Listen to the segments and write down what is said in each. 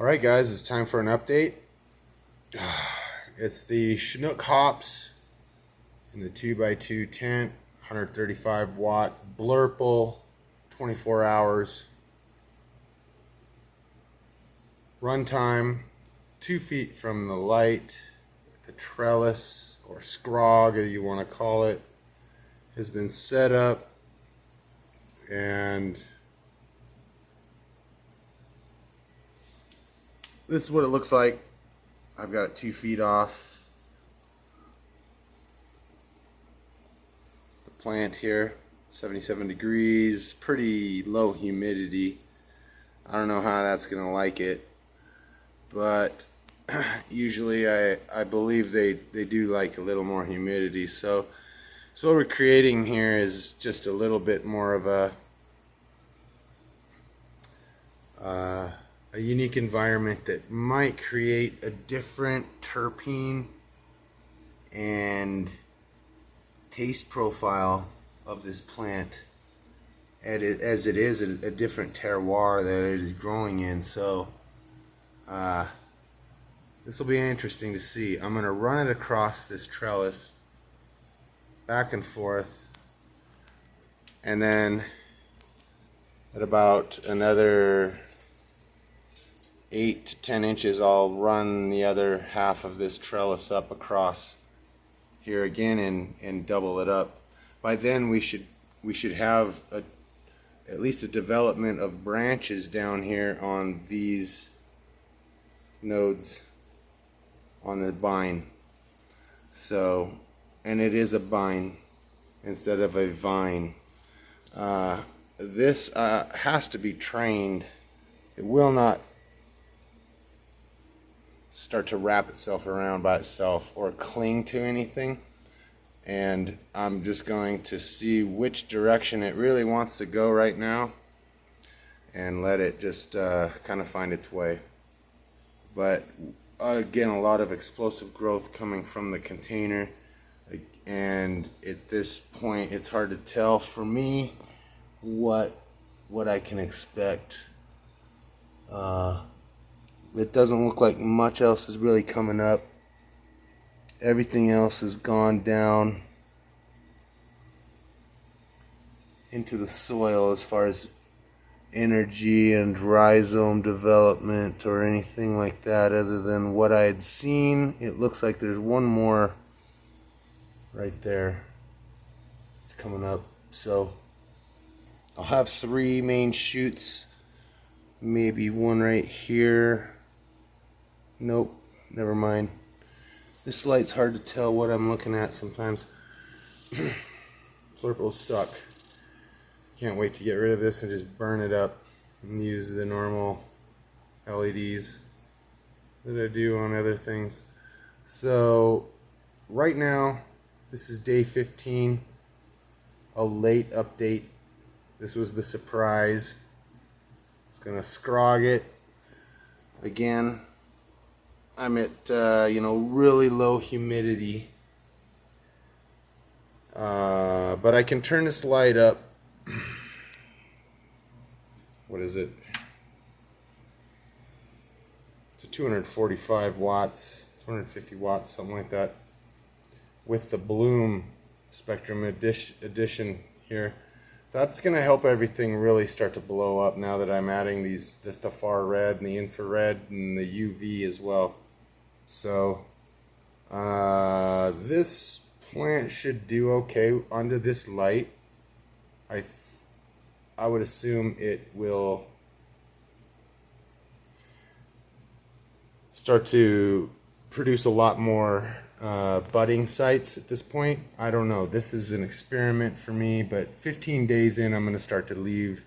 Alright guys, it's time for an update. It's the CHINOOK hops in the 2x2 tent, 135 watt blurple, 24 hours. Runtime, 2 feet from the light. The trellis, or scrog as you want to call it, has been set up, and this is what it looks like. I've got it 2 feet off the plant here, 77 degrees, pretty low humidity. I don't know how that's gonna like it, but usually I believe they do like a little more humidity. So what we're creating here is just a little bit more of a unique environment that might create a different terpene and taste profile of this plant, as it is a different terroir that it is growing in. So this will be interesting to see. I'm going to run it across this trellis back and forth, and then at about another 8 to 10 inches I'll run the other half of this trellis up across here again and double it up. By then we should have at least a development of branches down here on these nodes on the vine. So, and it is a vine instead of a vine. This has to be trained. It will not start to wrap itself around by itself or cling to anything, and I'm just going to see which direction it really wants to go right now and let it just kind of find its way. But again, a lot of explosive growth coming from the container, and at this point it's hard to tell for me what I can expect. It doesn't look like much else is really coming up. Everything else has gone down into the soil as far as energy and rhizome development or anything like that, other than what I had seen. It looks like there's one more right there. It's coming up. So I'll have 3 main shoots, maybe one right here. Nope, never mind. This light's hard to tell what I'm looking at sometimes. Blurples suck. Can't wait to get rid of this and just burn it up and use the normal LEDs that I do on other things. So right now, this is day 15, a late update. This was the surprise. Just gonna scrog it again. I'm at really low humidity, but I can turn this light up. What is it? It's a 245 watts, 250 watts, something like that, with the bloom spectrum addition here. That's going to help everything really start to blow up now that I'm adding the far red and the infrared and the UV as well. So this plant should do okay under this light. I would assume it will start to produce a lot more budding sites at this point. I don't know. This is an experiment for me, but 15 days in, I'm going to start to leave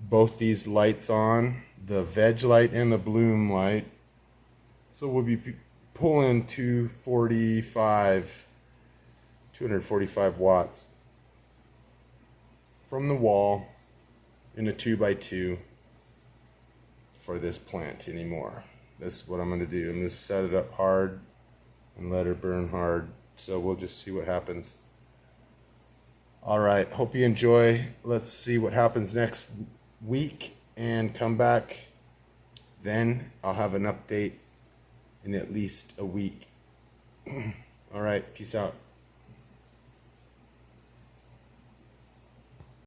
both these lights on, the veg light and the bloom light. So we'll be pulling 245 watts from the wall in a 2x2 for this plant anymore. This is what I'm going to do. I'm going to set it up hard and let it burn hard. So we'll just see what happens. Alright, hope you enjoy. Let's see what happens next week and come back Then I'll have an update in at least a week. All right, peace out.